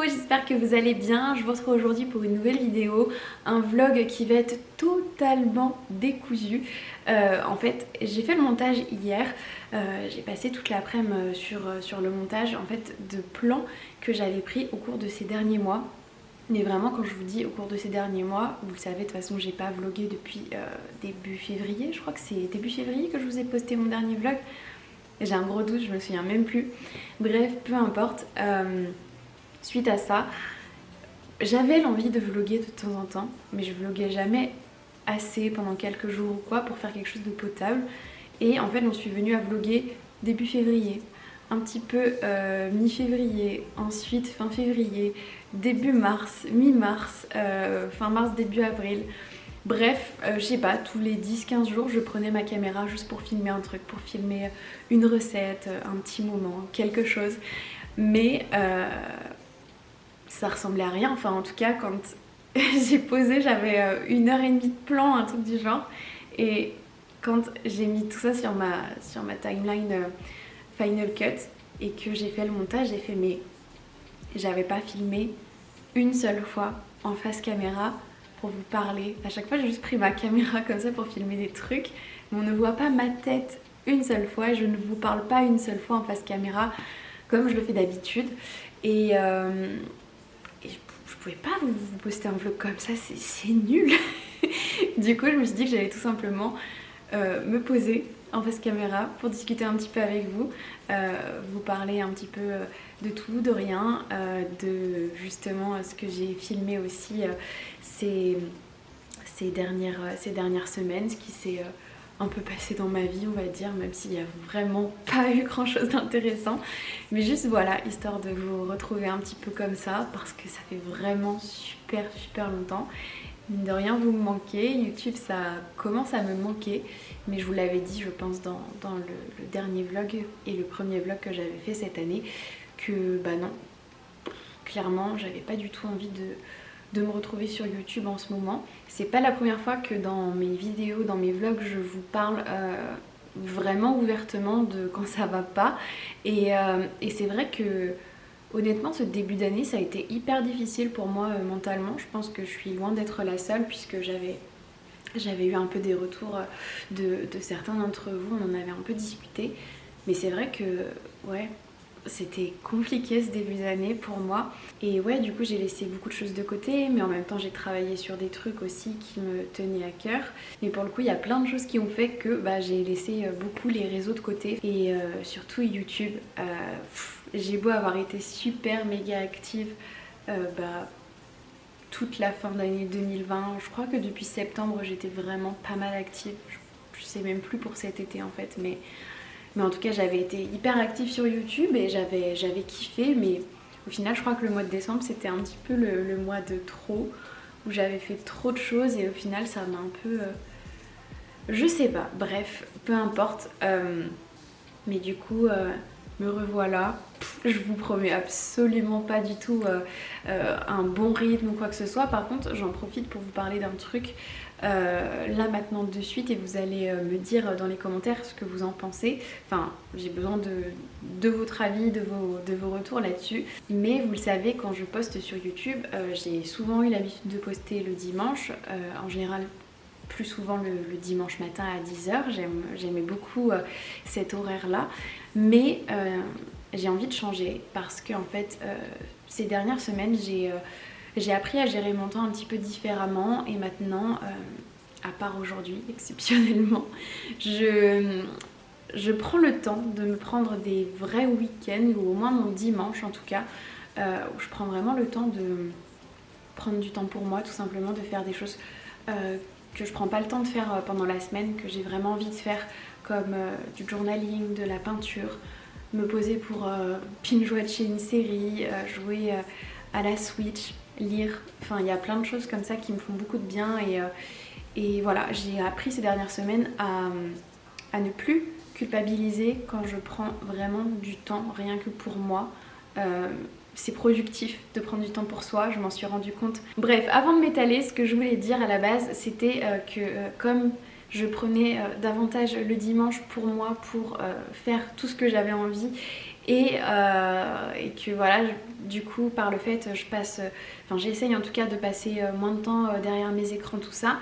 j'espère que vous allez bien. Je vous retrouve aujourd'hui pour une nouvelle vidéo, un vlog qui va être totalement décousu. En fait, j'ai fait le montage hier, j'ai passé toute l'après-midi sur le montage en fait de plans que j'avais pris au cours de ces derniers mois. Mais vraiment, quand je vous dis au cours de ces derniers mois, vous le savez, de toute façon j'ai pas vlogué depuis début février. Je crois que c'est début février que je vous ai posté mon dernier vlog. J'ai un gros doute, je me souviens même plus. Bref, peu importe. Suite à ça, j'avais l'envie de vlogger de temps en temps, mais je vloguais jamais assez pendant quelques jours ou quoi pour faire quelque chose de potable. Et en fait, j'en suis venue à vlogger début février, un petit peu mi-février, ensuite fin février, début mars, mi-mars, fin mars, début avril. Bref, je sais pas, tous les 10-15 jours, je prenais ma caméra juste pour filmer un truc, pour filmer une recette, un petit moment, quelque chose. Mais ça ressemblait à rien. Enfin, en tout cas, quand j'ai posé, j'avais 1h30 de plan, un truc du genre. Et quand j'ai mis tout ça sur ma timeline Final Cut et que j'ai fait le montage, j'ai fait mais j'avais pas filmé une seule fois en face caméra pour vous parler. À chaque fois, j'ai juste pris ma caméra comme ça pour filmer des trucs, mais on ne voit pas ma tête une seule fois et je ne vous parle pas une seule fois en face caméra comme je le fais d'habitude. Et je pouvais pas vous poster un vlog comme ça, c'est nul. Du coup, je me suis dit que j'allais tout simplement me poser en face caméra pour discuter un petit peu avec vous, vous parler un petit peu de tout, de rien, de justement ce que j'ai filmé aussi ces dernières semaines, ce qui s'est un peu passé dans ma vie, on va dire, même s'il n'y a vraiment pas eu grand chose d'intéressant. Mais juste voilà, histoire de vous retrouver un petit peu comme ça, parce que ça fait vraiment super longtemps. Mine de rien, vous me manquez. YouTube, ça commence à me manquer. Mais je vous l'avais dit, je pense, dans le dernier vlog et le premier vlog que j'avais fait cette année, que bah non, clairement, j'avais pas du tout envie de me retrouver sur YouTube en ce moment. C'est pas la première fois que dans mes vidéos, dans mes vlogs, je vous parle vraiment ouvertement de quand ça va pas. Et c'est vrai que honnêtement, ce début d'année, ça a été hyper difficile pour moi mentalement. Je pense que je suis loin d'être la seule puisque j'avais eu un peu des retours de certains d'entre vous, on en avait un peu discuté. Mais c'est vrai que, ouais, c'était compliqué ce début d'année pour moi. Et ouais, du coup, j'ai laissé beaucoup de choses de côté, mais en même temps, j'ai travaillé sur des trucs aussi qui me tenaient à cœur. Mais pour le coup, il y a plein de choses qui ont fait que j'ai laissé beaucoup les réseaux de côté. Et surtout YouTube. J'ai beau avoir été super méga active toute la fin d'année 2020. Je crois que depuis septembre, j'étais vraiment pas mal active. Je sais même plus pour cet été en fait, mais en tout cas, j'avais été hyper active sur YouTube et j'avais kiffé. Mais au final, je crois que le mois de décembre, c'était un petit peu le mois de trop, où j'avais fait trop de choses et au final, ça m'a un peu... je sais pas, bref, peu importe. Mais du coup... me revoilà. Je vous promets absolument pas du tout un bon rythme ou quoi que ce soit. Par contre, j'en profite pour vous parler d'un truc là maintenant de suite et vous allez me dire dans les commentaires ce que vous en pensez. Enfin, j'ai besoin de votre avis, de vos retours là-dessus. Mais vous le savez, quand je poste sur YouTube, j'ai souvent eu l'habitude de poster le dimanche, en général plus souvent le dimanche matin à 10h. J'aimais beaucoup cet horaire-là. Mais j'ai envie de changer parce que en fait, ces dernières semaines, j'ai appris à gérer mon temps un petit peu différemment. Et maintenant, à part aujourd'hui, exceptionnellement, je prends le temps de me prendre des vrais week-ends, ou au moins mon dimanche en tout cas, où je prends vraiment le temps de prendre du temps pour moi, tout simplement, de faire des choses que je prends pas le temps de faire pendant la semaine, que j'ai vraiment envie de faire, comme du journaling, de la peinture, me poser pour binge-watcher une série, jouer à la Switch, lire. Enfin, il y a plein de choses comme ça qui me font beaucoup de bien. Et voilà, j'ai appris ces dernières semaines à ne plus culpabiliser quand je prends vraiment du temps, rien que pour moi. C'est productif de prendre du temps pour soi, je m'en suis rendu compte. Bref, avant de m'étaler, ce que je voulais dire à la base, c'était que comme je prenais davantage le dimanche pour moi, pour faire tout ce que j'avais envie. Et que voilà, du coup par le fait j'essaye en tout cas de passer moins de temps derrière mes écrans, tout ça.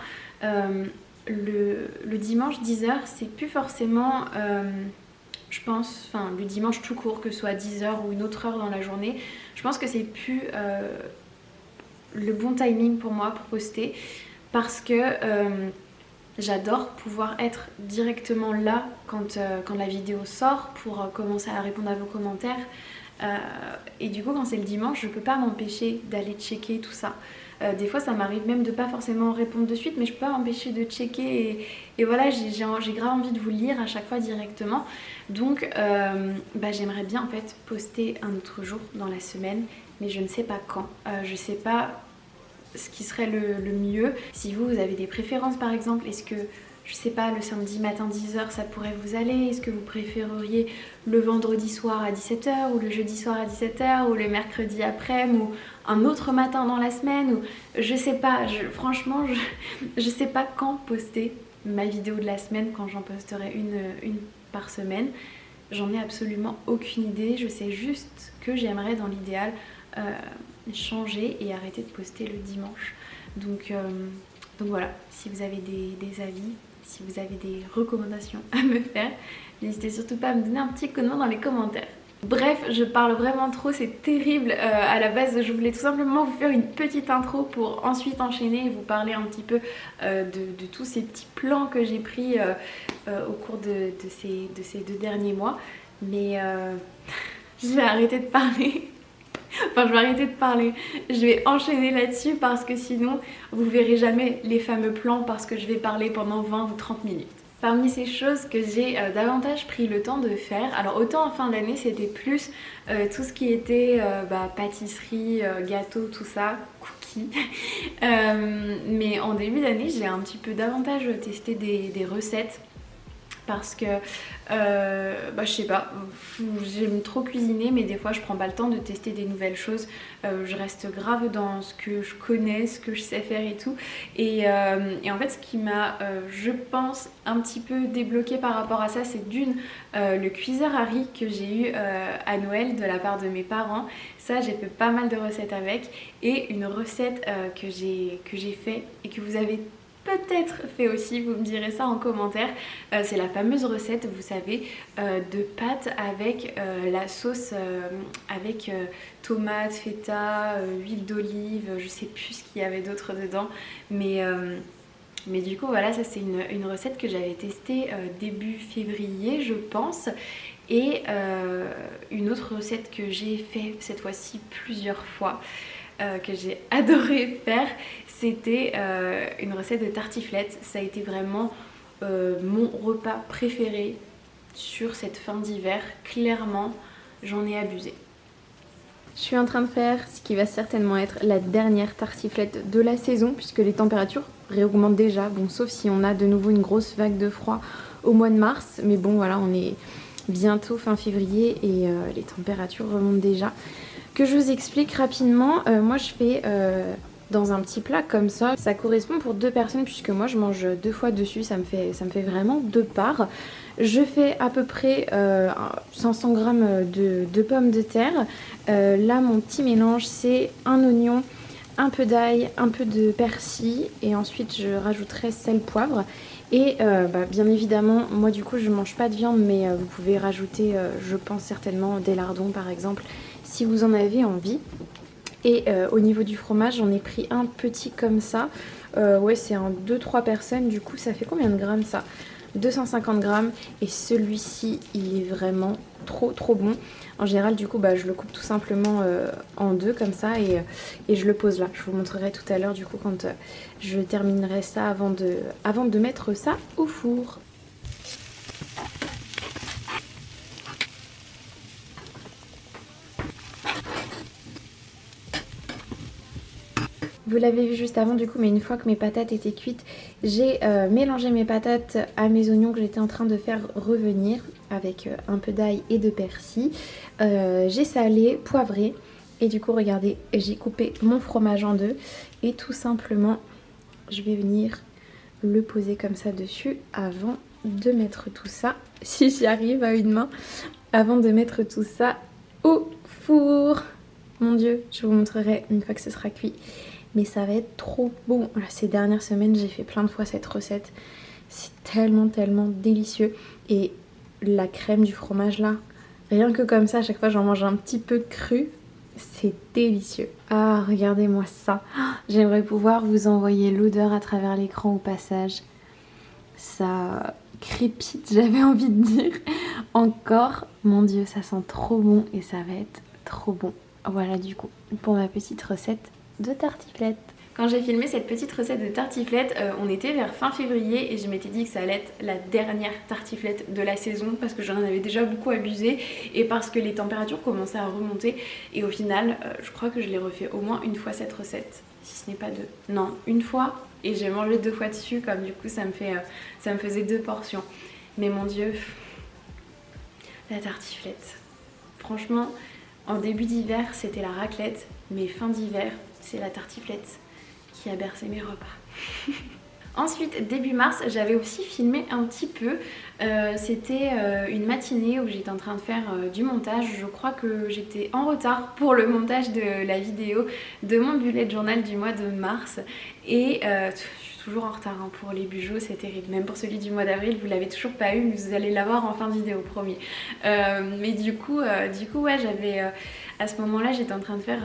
Le dimanche 10h c'est plus forcément je pense, enfin le dimanche tout court, que ce soit 10h ou une autre heure dans la journée, je pense que c'est plus le bon timing pour moi pour poster, parce que j'adore pouvoir être directement là quand la vidéo sort pour commencer à répondre à vos commentaires. Et du coup quand c'est le dimanche je peux pas m'empêcher d'aller checker tout ça. Des fois ça m'arrive même de pas forcément répondre de suite, mais je peux pas m'empêcher de checker et voilà, j'ai grave envie de vous lire à chaque fois directement. Donc j'aimerais bien en fait poster un autre jour dans la semaine, mais je ne sais pas quand. Je sais pas ce qui serait le mieux. Si vous avez des préférences par exemple, est-ce que je sais pas, le samedi matin 10h ça pourrait vous aller? Est-ce que vous préféreriez le vendredi soir à 17h ou le jeudi soir à 17h ou le mercredi après-midi ou un autre matin dans la semaine, ou je sais pas, franchement je sais pas quand poster ma vidéo de la semaine, quand j'en posterai une par semaine. J'en ai absolument aucune idée, je sais juste que j'aimerais dans l'idéal changer et arrêter de poster le dimanche. Donc voilà, si vous avez des avis, si vous avez des recommandations à me faire, n'hésitez surtout pas à me donner un petit coup de main dans les commentaires. Bref, je parle vraiment trop, c'est terrible. À la base, je voulais tout simplement vous faire une petite intro pour ensuite enchaîner et vous parler un petit peu de tous ces petits plans que j'ai pris au cours de ces 2 derniers mois. Mais je vais arrêter de parler. Enfin, je vais arrêter de parler. Je vais enchaîner là-dessus parce que sinon, vous verrez jamais les fameux plans, parce que je vais parler pendant 20 ou 30 minutes. Parmi ces choses que j'ai davantage pris le temps de faire, alors autant en fin d'année c'était plus tout ce qui était pâtisserie, gâteau, tout ça, cookies. Mais en début d'année j'ai un petit peu davantage testé des recettes. Parce que je sais pas, j'aime trop cuisiner, mais des fois je prends pas le temps de tester des nouvelles choses. Je reste grave dans ce que je connais, ce que je sais faire et tout. Et en fait ce qui m'a je pense un petit peu débloqué par rapport à ça, c'est le cuiseur à riz que j'ai eu à Noël de la part de mes parents. Ça, j'ai fait pas mal de recettes avec, et une recette que j'ai fait et que vous avez peut-être fait aussi, vous me direz ça en commentaire. C'est la fameuse recette, vous savez, de pâtes avec la sauce avec tomates, feta, huile d'olive, je sais plus ce qu'il y avait d'autre dedans, mais du coup voilà, ça c'est une recette que j'avais testée début février je pense. Et une autre recette que j'ai fait cette fois-ci plusieurs fois, que j'ai adoré faire, c'était une recette de tartiflette. Ça a été vraiment mon repas préféré sur cette fin d'hiver. Clairement, j'en ai abusé. Je suis en train de faire ce qui va certainement être la dernière tartiflette de la saison, puisque les températures réaugmentent déjà. Bon, sauf si on a de nouveau une grosse vague de froid au mois de mars. Mais bon, voilà, on est bientôt fin février et les températures remontent déjà. Que je vous explique rapidement, moi je fais dans un petit plat comme ça. Ça correspond pour 2 personnes, puisque moi je mange 2 fois dessus, ça me fait vraiment 2 parts. Je fais à peu près 500 g de pommes de terre. Là mon petit mélange, c'est un oignon, un peu d'ail, un peu de persil, et ensuite je rajouterai sel, poivre. Et bien évidemment, moi du coup je mange pas de viande, mais vous pouvez rajouter je pense certainement des lardons par exemple, si vous en avez envie. Et au niveau du fromage, j'en ai pris un petit comme ça. Ouais, c'est un 2-3 personnes, du coup ça fait combien de grammes ça? 250 grammes, et celui-ci il est vraiment trop bon. En général du coup je le coupe tout simplement en 2 comme ça, et je le pose là. Je vous montrerai tout à l'heure du coup quand je terminerai ça avant de mettre ça au four. Vous l'avez vu juste avant du coup, mais une fois que mes patates étaient cuites, j'ai mélangé mes patates à mes oignons que j'étais en train de faire revenir avec un peu d'ail et de persil. J'ai salé, poivré, et du coup regardez, j'ai coupé mon fromage en 2 et tout simplement je vais venir le poser comme ça dessus avant de mettre tout ça, si j'y arrive à une main, avant de mettre tout ça au four. Mon Dieu, je vous montrerai une fois que ce sera cuit. Mais ça va être trop bon. Voilà, ces dernières semaines, j'ai fait plein de fois cette recette. C'est tellement, tellement délicieux. Et la crème du fromage là, rien que comme ça, à chaque fois j'en mange un petit peu cru. C'est délicieux. Ah, regardez-moi ça. J'aimerais pouvoir vous envoyer l'odeur à travers l'écran au passage. Ça crépite, j'avais envie de dire. Encore, mon Dieu, ça sent trop bon et ça va être trop bon. Voilà du coup, pour ma petite recette de tartiflette. Quand j'ai filmé cette petite recette de tartiflette, on était vers fin février et je m'étais dit que ça allait être la dernière tartiflette de la saison parce que j'en avais déjà beaucoup abusé et parce que les températures commençaient à remonter et au final, je crois que je l'ai refait au moins une fois cette recette, si ce n'est pas deux. Non, une fois et j'ai mangé 2 fois dessus comme du coup ça me faisait 2 portions. Mais mon Dieu, la tartiflette. Franchement, en début d'hiver c'était la raclette, mais fin d'hiver c'est la tartiflette qui a bercé mes repas. Ensuite, début mars, j'avais aussi filmé un petit peu. C'était une matinée où j'étais en train de faire du montage. Je crois que j'étais en retard pour le montage de la vidéo de mon bullet journal du mois de mars. Et je suis toujours en retard hein, pour les bujots, c'est terrible. Même pour celui du mois d'avril, vous l'avez toujours pas eu, mais vous allez l'avoir en fin de vidéo, promis. Mais du coup ouais, j'avais... à ce moment-là, j'étais en train de faire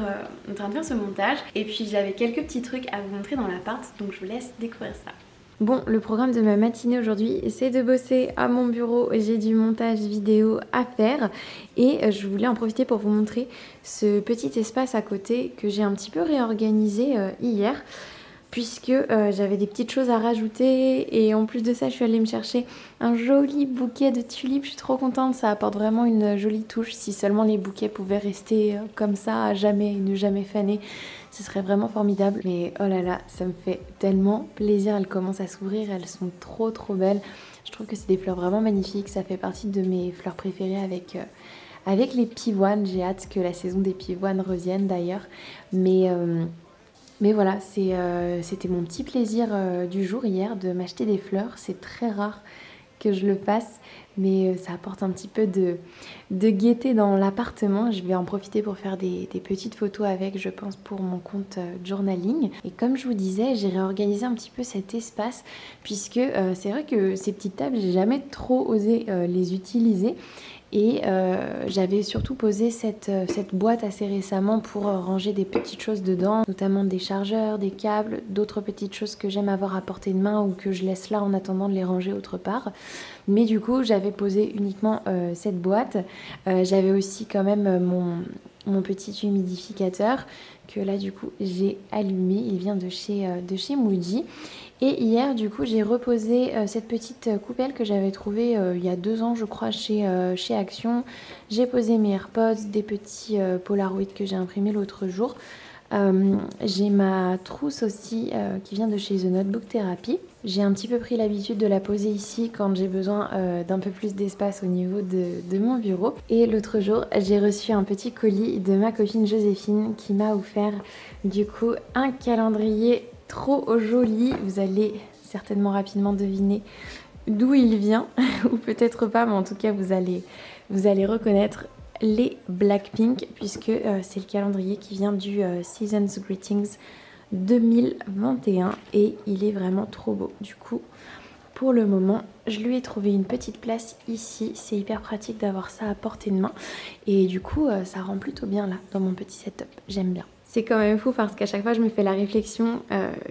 ce montage. Et puis j'avais quelques petits trucs à vous montrer dans l'appart, donc je vous laisse découvrir ça. Bon, le programme de ma matinée aujourd'hui, c'est de bosser à mon bureau. J'ai du montage vidéo à faire et je voulais en profiter pour vous montrer ce petit espace à côté que j'ai un petit peu réorganisé hier. Puisque j'avais des petites choses à rajouter et en plus de ça je suis allée me chercher un joli bouquet de tulipes. Je suis trop contente, ça apporte vraiment une jolie touche. Si seulement les bouquets pouvaient rester comme ça à jamais et ne jamais faner, ce serait vraiment formidable. Mais oh là là, ça me fait tellement plaisir, elles commencent à s'ouvrir, elles sont trop trop belles. Je trouve que c'est des fleurs vraiment magnifiques, ça fait partie de mes fleurs préférées avec les pivoines. J'ai hâte que la saison des pivoines revienne d'ailleurs. Mais voilà, c'était mon petit plaisir du jour hier de m'acheter des fleurs. C'est très rare que je le fasse, mais ça apporte un petit peu de gaieté dans l'appartement. Je vais en profiter pour faire des petites photos avec, je pense, pour mon compte journaling. Et comme je vous disais, j'ai réorganisé un petit peu cet espace, puisque c'est vrai que ces petites tables, j'ai jamais trop osé les utiliser. Et j'avais surtout posé cette boîte assez récemment pour ranger des petites choses dedans, notamment des chargeurs, des câbles, d'autres petites choses que j'aime avoir à portée de main ou que je laisse là en attendant de les ranger autre part. Mais du coup, j'avais posé uniquement cette boîte. J'avais aussi quand même mon petit humidificateur que là du coup j'ai allumé. Il vient de chez Muji. Et hier du coup j'ai reposé cette petite coupelle que j'avais trouvée il y a 2 ans je crois chez Action. J'ai posé mes AirPods, des petits Polaroid que j'ai imprimés l'autre jour. J'ai ma trousse aussi qui vient de chez The Notebook Therapy. J'ai un petit peu pris l'habitude de la poser ici quand j'ai besoin d'un peu plus d'espace au niveau de mon bureau. Et l'autre jour, j'ai reçu un petit colis de ma copine Joséphine qui m'a offert du coup un calendrier trop joli. Vous allez certainement rapidement deviner d'où il vient, ou peut-être pas, mais en tout cas vous allez reconnaître les Blackpink, puisque c'est le calendrier qui vient du Seasons Greetings 2021 et il est vraiment trop beau. Du coup, pour le moment, je lui ai trouvé une petite place ici. C'est hyper pratique d'avoir ça à portée de main et du coup, ça rend plutôt bien là dans mon petit setup. J'aime bien. C'est quand même fou parce qu'à chaque fois je me fais la réflexion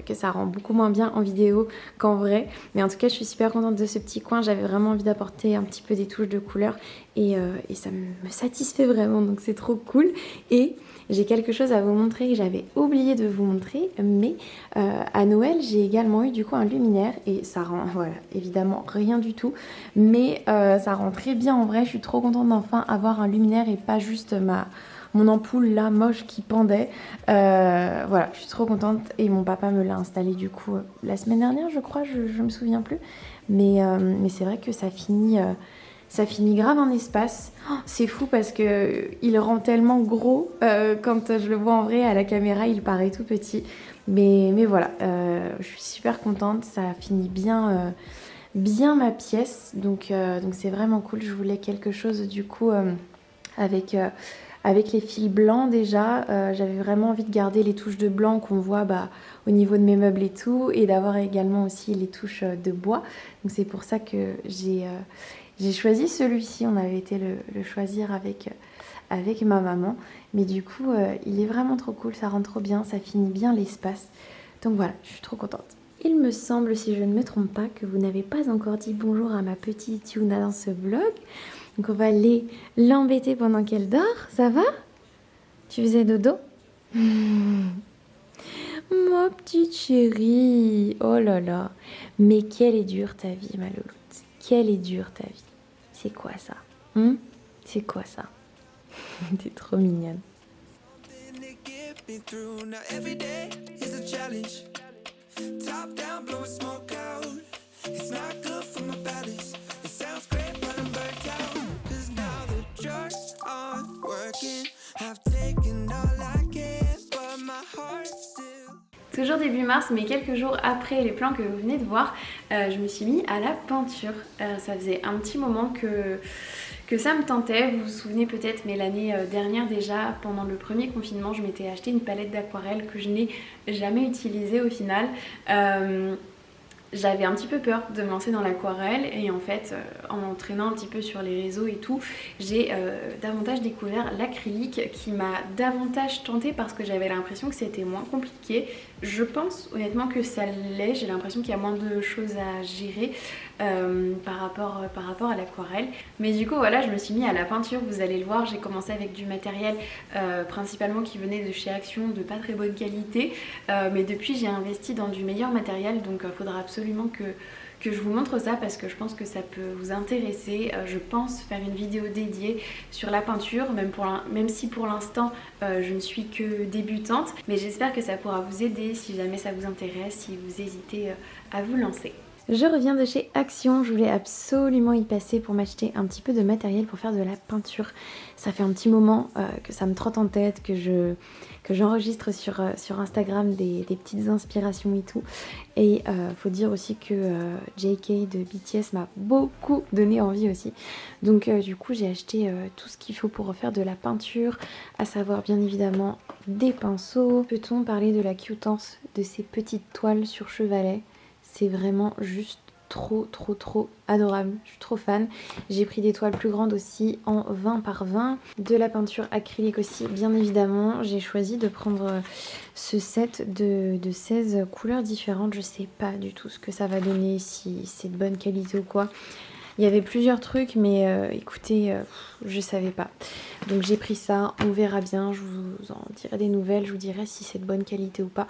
que ça rend beaucoup moins bien en vidéo qu'en vrai. Mais en tout cas je suis super contente de ce petit coin. J'avais vraiment envie d'apporter un petit peu des touches de couleur et ça me satisfait vraiment, donc c'est trop cool. Et j'ai quelque chose à vous montrer que j'avais oublié de vous montrer, mais à Noël j'ai également eu du coup un luminaire et ça rend, voilà, évidemment rien du tout, mais ça rend très bien en vrai. Je suis trop contente d'enfin avoir un luminaire et pas juste mon ampoule là moche qui pendait. Voilà, je suis trop contente et mon papa me l'a installé du coup la semaine dernière je crois, je me souviens plus, mais c'est vrai que ça finit grave un espace. Oh, c'est fou parce que il rend tellement gros quand je le vois en vrai. À la caméra il paraît tout petit, Mais voilà, je suis super contente, ça finit bien, bien ma pièce, donc c'est vraiment cool. Je voulais quelque chose du coup avec, avec les fils blancs déjà. J'avais vraiment envie de garder les touches de blanc qu'on voit au niveau de mes meubles et tout, et d'avoir également aussi les touches de bois. Donc c'est pour ça que j'ai choisi celui-ci. On avait été le choisir avec ma maman. Mais du coup, il est vraiment trop cool, ça rend trop bien, ça finit bien l'espace. Donc voilà, je suis trop contente. Il me semble, si je ne me trompe pas, que vous n'avez pas encore dit bonjour à ma petite Yuna dans ce vlog. Donc on va aller l'embêter pendant qu'elle dort, ça va? Tu faisais dodo? Ma petite chérie, oh là là. Mais quelle est dure ta vie, ma louloute. Quelle est dure ta vie. C'est quoi ça? C'est quoi ça? T'es trop mignonne. Toujours début mars, mais quelques jours après les plans que vous venez de voir, je me suis mis à la peinture. Ça faisait un petit moment que ça me tentait. Vous vous souvenez peut-être, mais l'année dernière déjà, pendant le premier confinement, je m'étais acheté une palette d'aquarelle que je n'ai jamais utilisée au final. J'avais un petit peu peur de me lancer dans l'aquarelle et en fait en m'entraînant un petit peu sur les réseaux et tout, j'ai davantage découvert l'acrylique qui m'a davantage tentée parce que j'avais l'impression que c'était moins compliqué. Je pense honnêtement que ça l'est, j'ai l'impression qu'il y a moins de choses à gérer par rapport à l'aquarelle. Mais du coup voilà, je me suis mis à la peinture, vous allez le voir, j'ai commencé avec du matériel principalement qui venait de chez Action, de pas très bonne qualité, mais depuis j'ai investi dans du meilleur matériel, donc il faudra absolument que je vous montre ça parce que je pense que ça peut vous intéresser. Je pense faire une vidéo dédiée sur la peinture, même si pour l'instant je ne suis que débutante, mais j'espère que ça pourra vous aider si jamais ça vous intéresse, si vous hésitez à vous lancer. Je reviens de chez Action, je voulais absolument y passer pour m'acheter un petit peu de matériel pour faire de la peinture. Ça fait un petit moment que ça me trotte en tête, que j'enregistre sur Instagram des petites inspirations et tout. Et faut dire aussi que JK de BTS m'a beaucoup donné envie aussi. Donc du coup j'ai acheté tout ce qu'il faut pour refaire de la peinture, à savoir bien évidemment des pinceaux. Peut-on parler de la cutenance de ces petites toiles sur chevalet? C'est vraiment juste trop adorable, je suis trop fan. J'ai pris des toiles plus grandes aussi en 20 par 20, de la peinture acrylique aussi bien évidemment. J'ai choisi de prendre ce set de 16 couleurs différentes. Je sais pas du tout ce que ça va donner, si c'est de bonne qualité ou quoi. Il y avait plusieurs trucs mais écoutez, je savais pas. Donc j'ai pris ça, on verra bien, je vous en dirai des nouvelles, je vous dirai si c'est de bonne qualité ou pas.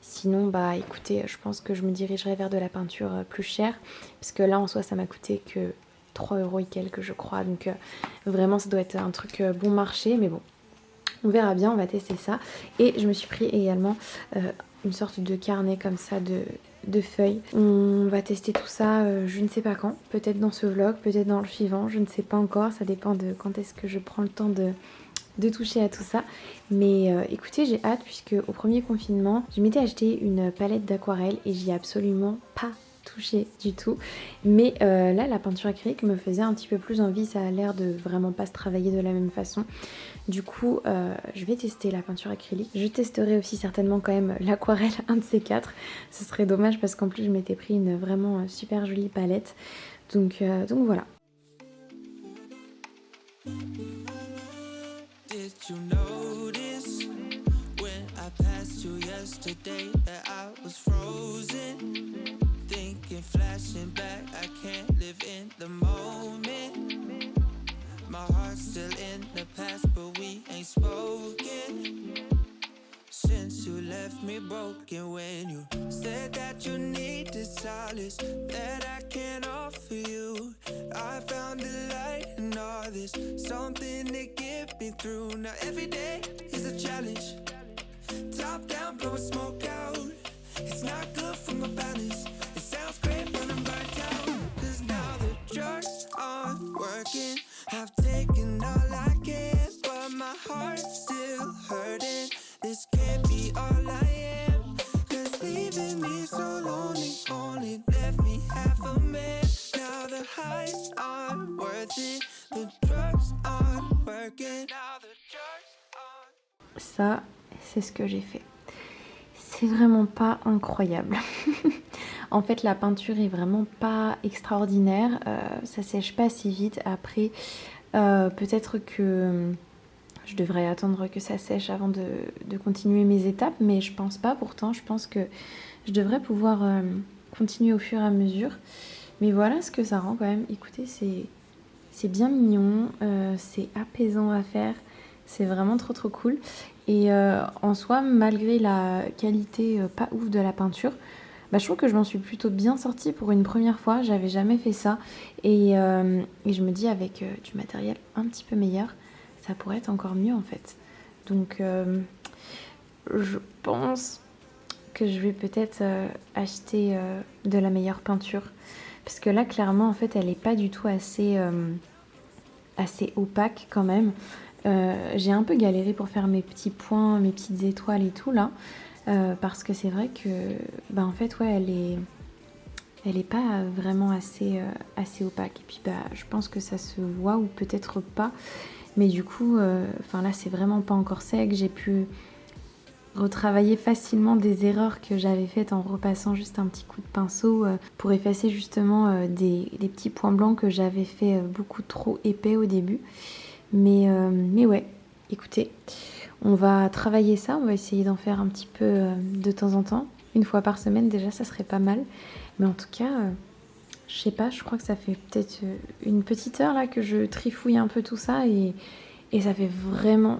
Sinon bah écoutez, je pense que je me dirigerai vers de la peinture plus chère. Parce que là en soi ça m'a coûté que 3 € et quelques je crois. Donc vraiment ça doit être un truc bon marché, mais bon. On verra bien, on va tester ça. Et je me suis pris également une sorte de carnet comme ça de feuilles. On va tester tout ça je ne sais pas quand, peut-être dans ce vlog, peut-être dans le suivant, je ne sais pas encore, ça dépend de quand est-ce que je prends le temps de toucher à tout ça. Mais écoutez, j'ai hâte puisque au premier confinement, je m'étais acheté une palette d'aquarelle et j'y ai absolument pas touché du tout. Mais là, la peinture acrylique me faisait un petit peu plus envie, ça a l'air de vraiment pas se travailler de la même façon. Du coup, je vais tester la peinture acrylique. Je testerai aussi certainement quand même l'aquarelle, un de ces quatre. Ce serait dommage parce qu'en plus, je m'étais pris une vraiment super jolie palette. Donc voilà. Did you notice when I passed you yesterday that I was frozen? Thinking, flashing back, I can't live in the moment. My heart's still in the past, but we ain't spoken since you left me broken. When you said that you needed solace that I can't offer you, I found a light in all this, something to get me through. Now every day is a challenge, top down, blowing smoke out. It's not good for my balance. It sounds great, but I'm burnt out. 'Cause now the drugs aren't working. I've taken all I can, but my heart's still hurting. This can't be all I am. Ça, c'est ce que j'ai fait. C'est vraiment pas incroyable. En fait, la peinture est vraiment pas extraordinaire. Ça sèche pas si vite. Après, peut-être que je devrais attendre que ça sèche avant de continuer mes étapes, mais je pense pas. Pourtant, je pense que je devrais pouvoir continuer au fur et à mesure. Mais voilà ce que ça rend quand même. Écoutez, c'est bien mignon, c'est apaisant à faire. C'est vraiment trop cool. Et en soi, malgré la qualité pas ouf de la peinture, je trouve que je m'en suis plutôt bien sortie pour une première fois. J'avais jamais fait ça. Et je me dis avec du matériel un petit peu meilleur, ça pourrait être encore mieux en fait. Donc je pense que je vais peut-être acheter de la meilleure peinture. Parce que là, clairement, en fait, elle n'est pas du tout assez opaque quand même. J'ai un peu galéré pour faire mes petits points, mes petites étoiles et tout là. Parce que c'est vrai que, en fait, ouais, elle est pas vraiment assez opaque. Et puis, je pense que ça se voit ou peut-être pas. Mais du coup, là, c'est vraiment pas encore sec. J'ai pu retravailler facilement des erreurs que j'avais faites en repassant juste un petit coup de pinceau pour effacer justement des petits points blancs que j'avais fait beaucoup trop épais au début. Mais ouais, écoutez, on va travailler ça, on va essayer d'en faire un petit peu de temps en temps. Une fois par semaine déjà, ça serait pas mal. Mais en tout cas, je sais pas, je crois que ça fait peut-être une petite heure là que je trifouille un peu tout ça et ça fait vraiment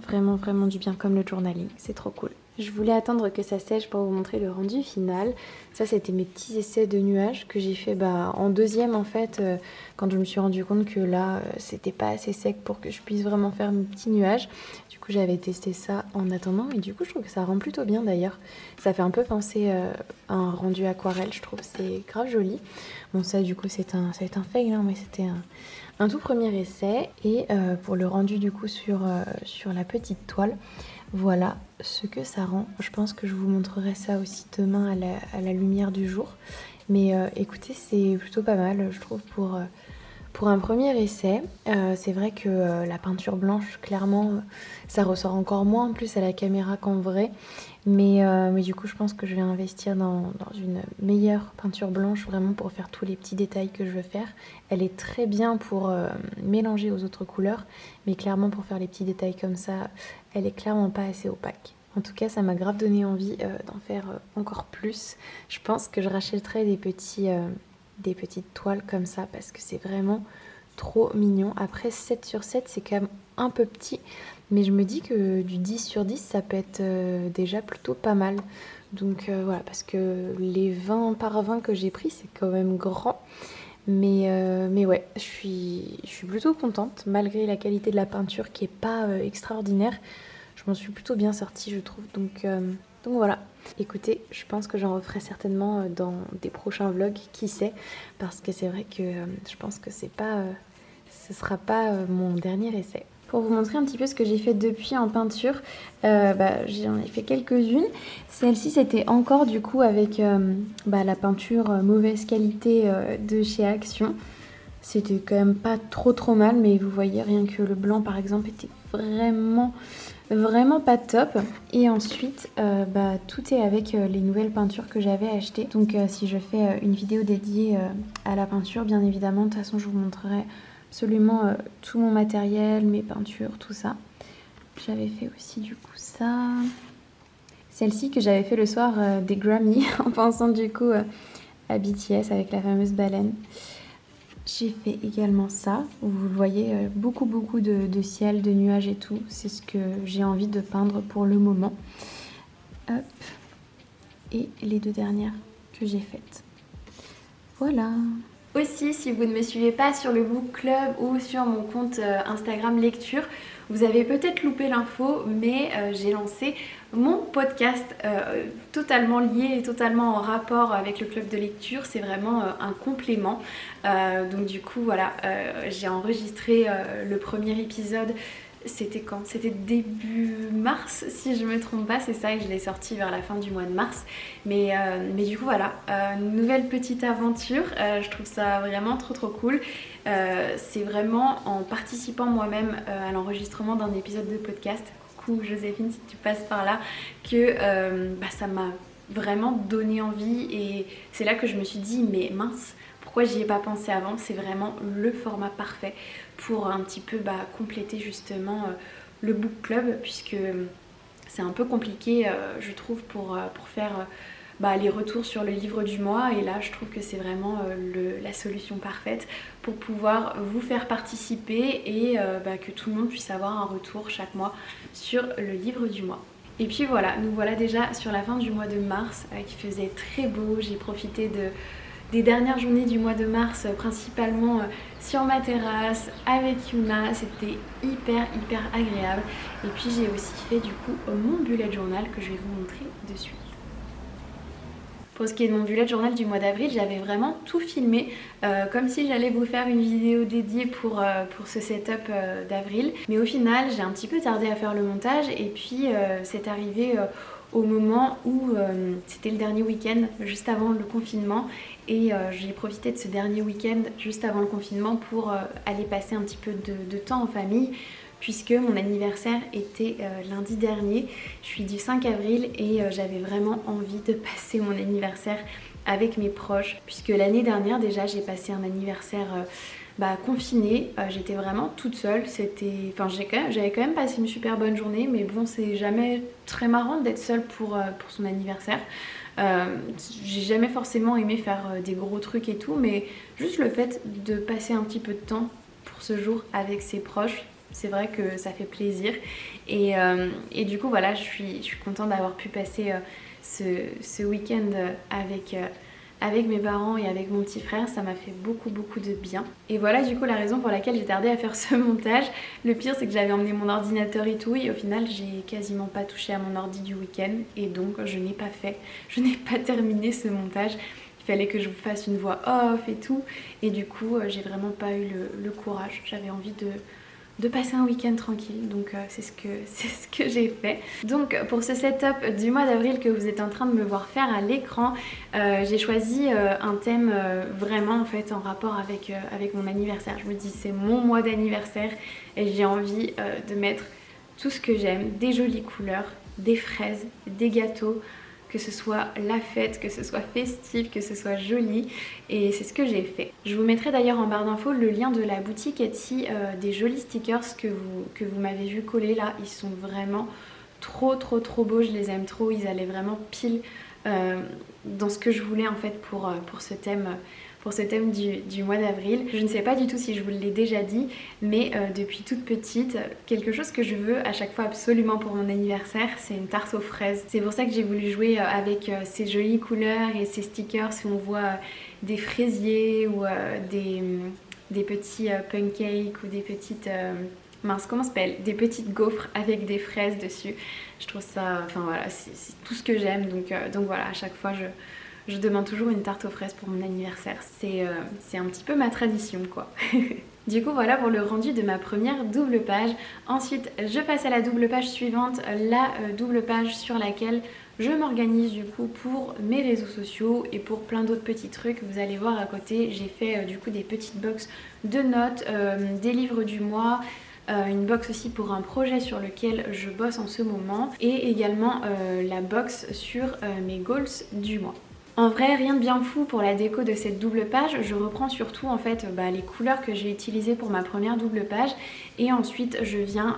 du bien comme le journaling, c'est trop cool. Je voulais attendre que ça sèche pour vous montrer le rendu final. Ça, c'était mes petits essais de nuages que j'ai fait en deuxième en fait, quand je me suis rendu compte que là, c'était pas assez sec pour que je puisse vraiment faire mes petits nuages. Du coup, j'avais testé ça en attendant et du coup, je trouve que ça rend plutôt bien d'ailleurs. Ça fait un peu penser à un rendu aquarelle, je trouve, c'est grave joli. Bon, ça, du coup, ça va être un fail, hein, mais c'était un tout premier essai. Et pour le rendu du coup sur la petite toile, voilà ce que ça rend. Je pense que je vous montrerai ça aussi demain à la lumière du jour. Mais écoutez, c'est plutôt pas mal, je trouve, pour un premier essai. C'est vrai que la peinture blanche, clairement, ça ressort encore moins en plus à la caméra qu'en vrai. Mais du coup, je pense que je vais investir dans une meilleure peinture blanche, vraiment pour faire tous les petits détails que je veux faire. Elle est très bien pour mélanger aux autres couleurs, mais clairement pour faire les petits détails comme ça, elle est clairement pas assez opaque. En tout cas, ça m'a grave donné envie d'en faire encore plus. Je pense que je rachèterai des petites toiles comme ça parce que c'est vraiment trop mignon. Après, 7 sur 7, c'est quand même un peu petit, mais je me dis que du 10 sur 10, ça peut être déjà plutôt pas mal. Donc voilà, parce que les 20 par 20 que j'ai pris, c'est quand même grand. Mais ouais, je suis plutôt contente, malgré la qualité de la peinture qui est pas extraordinaire. Je m'en suis plutôt bien sortie, je trouve. Donc voilà. Écoutez, je pense que j'en referai certainement dans des prochains vlogs, qui sait. Parce que c'est vrai que je pense que ce sera pas mon dernier essai. Pour vous montrer un petit peu ce que j'ai fait depuis en peinture, j'en ai fait quelques-unes. Celle-ci, c'était encore du coup avec la peinture mauvaise qualité de chez Action. C'était quand même pas trop mal, mais vous voyez, rien que le blanc par exemple était vraiment pas top. Et ensuite, tout est avec les nouvelles peintures que j'avais achetées. Donc si je fais une vidéo dédiée à la peinture, bien évidemment, de toute façon, je vous montrerai absolument tout mon matériel, mes peintures, tout ça. J'avais fait aussi du coup ça. Celle-ci que j'avais fait le soir des Grammy en pensant du coup à BTS avec la fameuse baleine. J'ai fait également ça, où vous le voyez, beaucoup de ciel, de nuages et tout. C'est ce que j'ai envie de peindre pour le moment. Hop. Et les deux dernières que j'ai faites. Voilà. Aussi, si vous ne me suivez pas sur le Book Club ou sur mon compte Instagram Lecture, vous avez peut-être loupé l'info, mais j'ai lancé mon podcast totalement lié et totalement en rapport avec le club de lecture. C'est vraiment un complément. Donc du coup, voilà, j'ai enregistré le premier épisode C'était quand? C'était début mars si je me trompe pas, c'est ça, et je l'ai sorti vers la fin du mois de mars. Mais du coup voilà, nouvelle petite aventure, je trouve ça vraiment trop cool. C'est vraiment en participant moi-même à l'enregistrement d'un épisode de podcast, coucou Joséphine si tu passes par là, que ça m'a vraiment donné envie, et c'est là que je me suis dit mais mince, pourquoi j'y ai pas pensé avant? C'est vraiment le format parfait pour un petit peu compléter justement le book club, puisque c'est un peu compliqué je trouve pour faire les retours sur le livre du mois, et là je trouve que c'est vraiment la solution parfaite pour pouvoir vous faire participer et que tout le monde puisse avoir un retour chaque mois sur le livre du mois. Et puis voilà, nous voilà déjà sur la fin du mois de mars, qui faisait très beau. J'ai profité des dernières journées du mois de mars, principalement sur ma terrasse avec Yuna. C'était hyper agréable. Et puis j'ai aussi fait du coup mon bullet journal que je vais vous montrer de suite. Pour ce qui est de mon bullet journal du mois d'avril, j'avais vraiment tout filmé comme si j'allais vous faire une vidéo dédiée pour ce setup d'avril. Mais au final, j'ai un petit peu tardé à faire le montage, et puis c'est arrivé au moment où c'était le dernier week-end juste avant le confinement, et j'ai profité de ce dernier week-end juste avant le confinement pour aller passer un petit peu de temps en famille, puisque mon anniversaire était lundi dernier. Je suis du 5 avril et j'avais vraiment envie de passer mon anniversaire avec mes proches, puisque l'année dernière déjà j'ai passé un anniversaire confinée. J'étais vraiment toute seule. J'avais quand même passé une super bonne journée, mais bon, c'est jamais très marrant d'être seule pour son anniversaire. J'ai jamais forcément aimé faire des gros trucs et tout, mais juste le fait de passer un petit peu de temps pour ce jour avec ses proches, c'est vrai que ça fait plaisir. Et du coup voilà, je suis contente d'avoir pu passer ce week-end avec mes parents et avec mon petit frère. Ça m'a fait beaucoup de bien. Et voilà du coup la raison pour laquelle j'ai tardé à faire ce montage. Le pire, c'est que j'avais emmené mon ordinateur et tout, et au final j'ai quasiment pas touché à mon ordi du week-end, et donc je n'ai pas terminé ce montage. Il fallait que je vous fasse une voix off et tout, et du coup j'ai vraiment pas eu le courage. J'avais envie de passer un week-end tranquille, donc c'est ce que j'ai fait. Donc pour ce setup du mois d'avril que vous êtes en train de me voir faire à l'écran, j'ai choisi un thème vraiment en fait en rapport avec mon anniversaire. Je me dis c'est mon mois d'anniversaire et j'ai envie de mettre tout ce que j'aime, des jolies couleurs, des fraises, des gâteaux, que ce soit la fête, que ce soit festif, que ce soit joli, et c'est ce que j'ai fait. Je vous mettrai d'ailleurs en barre d'infos le lien de la boutique Etsy, des jolis stickers que vous m'avez vu coller là. Ils sont vraiment trop beaux, je les aime trop, ils allaient vraiment pile dans ce que je voulais en fait pour ce thème. Pour ce thème du mois d'avril. Je ne sais pas du tout si je vous l'ai déjà dit, mais depuis toute petite, quelque chose que je veux à chaque fois absolument pour mon anniversaire, c'est une tarte aux fraises. C'est pour ça que j'ai voulu jouer avec ces jolies couleurs et ces stickers où on voit des fraisiers ou des petits pancakes ou des petites... comment ça s'appelle, des petites gaufres avec des fraises dessus. Je trouve ça... Enfin voilà, c'est tout ce que j'aime. Donc voilà, à chaque fois je demande toujours une tarte aux fraises pour mon anniversaire. C'est un petit peu ma tradition quoi. Du coup voilà pour le rendu de ma première double page. Ensuite je passe à la double page suivante, la double page sur laquelle je m'organise du coup pour mes réseaux sociaux et pour plein d'autres petits trucs. Vous allez voir à côté, j'ai fait du coup des petites box de notes, des livres du mois, une box aussi pour un projet sur lequel je bosse en ce moment, et également la box sur mes goals du mois. En vrai, rien de bien fou pour la déco de cette double page. Je reprends surtout en fait les couleurs que j'ai utilisées pour ma première double page, et ensuite je viens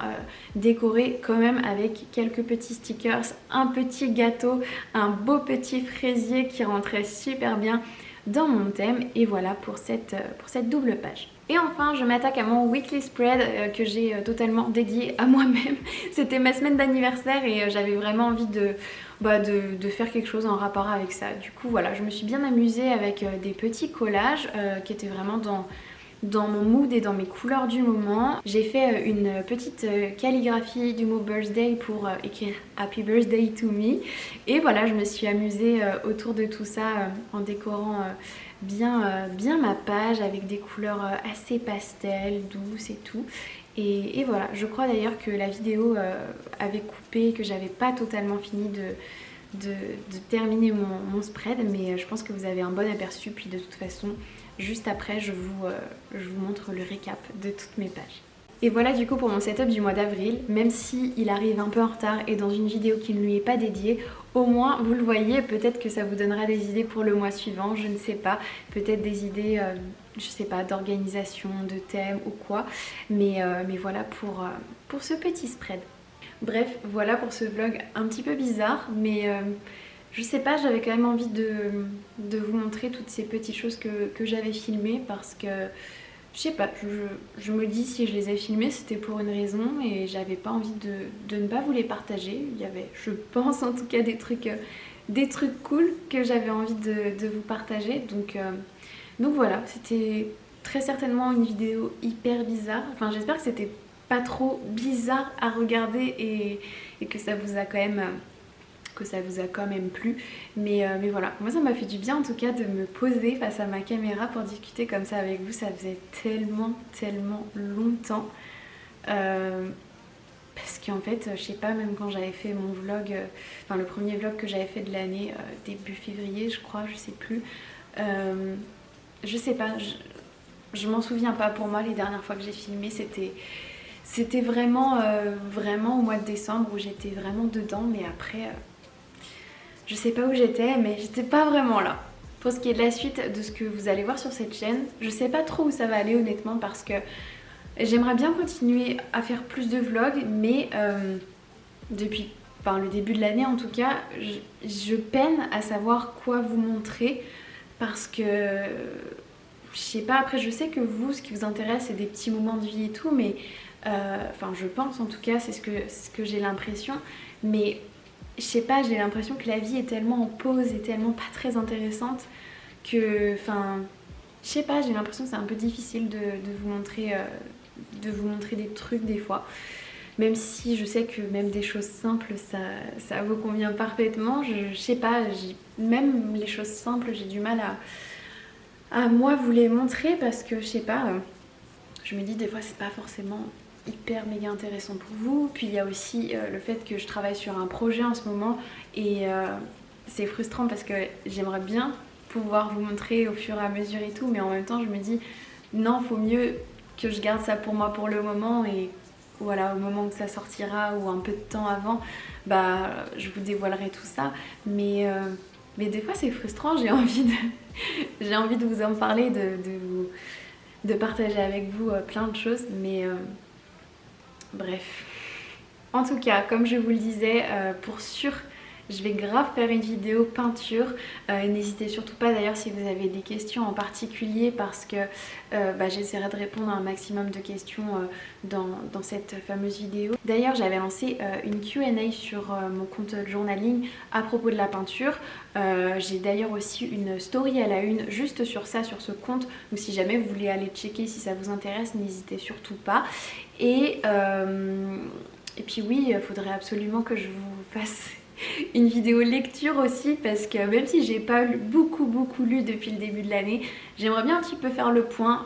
décorer quand même avec quelques petits stickers, un petit gâteau, un beau petit fraisier qui rentrait super bien dans mon thème. Et voilà pour cette double page. Et enfin je m'attaque à mon weekly spread que j'ai totalement dédié à moi-même. C'était ma semaine d'anniversaire et j'avais vraiment envie de faire quelque chose en rapport avec ça. Du coup voilà, je me suis bien amusée avec des petits collages qui étaient vraiment dans mon mood et dans mes couleurs du moment. J'ai fait une petite calligraphie du mot birthday pour écrire Happy Birthday to Me. Et voilà, je me suis amusée autour de tout ça en décorant bien ma page avec des couleurs assez pastel, douces et tout. Et voilà, je crois d'ailleurs que la vidéo avait coupé, que j'avais pas totalement fini de terminer mon spread, mais je pense que vous avez un bon aperçu. Puis de toute façon, juste après, je vous montre le récap de toutes mes pages. Et voilà du coup pour mon setup du mois d'avril, même si il arrive un peu en retard et dans une vidéo qui ne lui est pas dédiée, au moins vous le voyez, peut-être que ça vous donnera des idées pour le mois suivant, je ne sais pas, peut-être des idées, je sais pas, d'organisation, de thème ou quoi, mais voilà pour ce petit spread. Bref, voilà pour ce vlog un petit peu bizarre, mais je sais pas, j'avais quand même envie de vous montrer toutes ces petites choses que j'avais filmées parce que je sais pas, je me dis si je les ai filmées c'était pour une raison et j'avais pas envie de ne pas vous les partager. Il y avait, je pense en tout cas, des trucs cool que j'avais envie de vous partager. Donc voilà, c'était très certainement une vidéo hyper bizarre. Enfin j'espère que c'était pas trop bizarre à regarder et que ça vous a quand même plu, mais voilà, moi ça m'a fait du bien en tout cas de me poser face à ma caméra pour discuter comme ça avec vous. Ça faisait tellement longtemps parce qu'en fait je sais pas, même quand j'avais fait mon vlog, enfin le premier vlog que j'avais fait de l'année, début février je crois, je sais plus, je sais pas, je m'en souviens pas. Pour moi les dernières fois que j'ai filmé c'était vraiment au mois de décembre où j'étais vraiment dedans, mais après je sais pas où j'étais, mais j'étais pas vraiment là. Pour ce qui est de la suite de ce que vous allez voir sur cette chaîne, je sais pas trop où ça va aller honnêtement parce que j'aimerais bien continuer à faire plus de vlogs, mais depuis le début de l'année en tout cas, je peine à savoir quoi vous montrer parce que je sais pas, après je sais que vous, ce qui vous intéresse c'est des petits moments de vie et tout, mais je pense en tout cas, c'est ce que j'ai l'impression, mais je sais pas, j'ai l'impression que la vie est tellement en pause et tellement pas très intéressante que, je sais pas, j'ai l'impression que c'est un peu difficile de vous montrer des trucs des fois. Même si je sais que même des choses simples, ça vous convient parfaitement. Je sais pas, même les choses simples, j'ai du mal à moi vous les montrer parce que, je sais pas, je me dis des fois c'est pas forcément hyper méga intéressant pour vous. Puis il y a aussi le fait que je travaille sur un projet en ce moment et c'est frustrant parce que j'aimerais bien pouvoir vous montrer au fur et à mesure et tout, mais en même temps je me dis non, faut mieux que je garde ça pour moi pour le moment, et voilà, au moment où ça sortira ou un peu de temps avant, je vous dévoilerai tout ça, mais des fois c'est frustrant, j'ai envie de vous en parler, de partager avec vous plein de choses, mais bref. En tout cas, comme je vous le disais, pour sûr, je vais grave faire une vidéo peinture. N'hésitez surtout pas d'ailleurs si vous avez des questions en particulier, parce que j'essaierai de répondre à un maximum de questions dans cette fameuse vidéo. D'ailleurs, j'avais lancé une Q&A sur mon compte journaling à propos de la peinture. J'ai d'ailleurs aussi une story à la une juste sur ça, sur ce compte. Donc si jamais vous voulez aller checker, si ça vous intéresse, n'hésitez surtout pas. Et puis oui, il faudrait absolument que je vous fasse une vidéo lecture aussi, parce que même si j'ai pas beaucoup lu depuis le début de l'année, j'aimerais bien un petit peu faire le point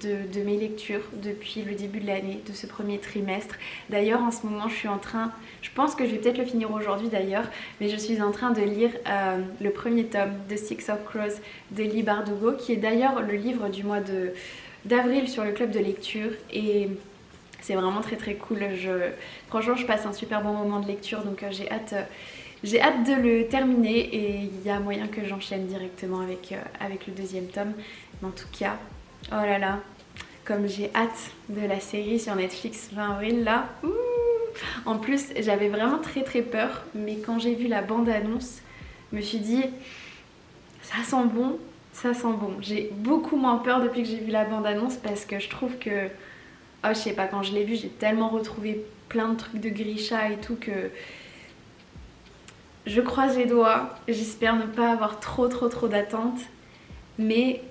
de mes lectures depuis le début de l'année, de ce premier trimestre. D'ailleurs en ce moment je suis en train, je pense que je vais peut-être le finir aujourd'hui d'ailleurs, mais je suis en train de lire le premier tome de Six of Crows de Leigh Bardugo, qui est d'ailleurs le livre du mois d'avril sur le club de lecture, et c'est vraiment très cool. Franchement, je passe un super bon moment de lecture, donc j'ai hâte de le terminer, et il y a moyen que j'enchaîne directement avec le deuxième tome. Mais en tout cas, oh là là, comme j'ai hâte de la série sur Netflix 20 avril là. Ouh, en plus, j'avais vraiment très peur, mais quand j'ai vu la bande-annonce, je me suis dit, ça sent bon, ça sent bon. J'ai beaucoup moins peur depuis que j'ai vu la bande-annonce, parce que je trouve que... Oh, je sais pas, quand je l'ai vu, j'ai tellement retrouvé plein de trucs de Grisha et tout que je croise les doigts. J'espère ne pas avoir trop d'attentes, mais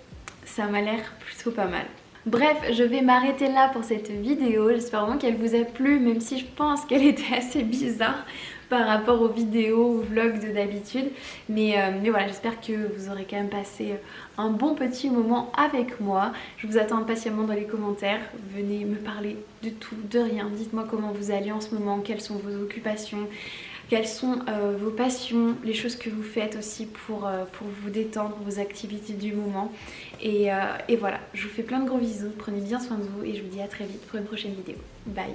ça m'a l'air plutôt pas mal. Bref, je vais m'arrêter là pour cette vidéo. J'espère vraiment qu'elle vous a plu, même si je pense qu'elle était assez bizarre par rapport aux vidéos, aux vlogs de d'habitude. Mais voilà, j'espère que vous aurez quand même passé un bon petit moment avec moi. Je vous attends impatiemment dans les commentaires. Venez me parler de tout, de rien. Dites-moi comment vous allez en ce moment, quelles sont vos occupations. Quelles sont vos passions, les choses que vous faites aussi pour vous détendre, vos activités du moment. Et voilà, je vous fais plein de gros bisous, prenez bien soin de vous et je vous dis à très vite pour une prochaine vidéo. Bye.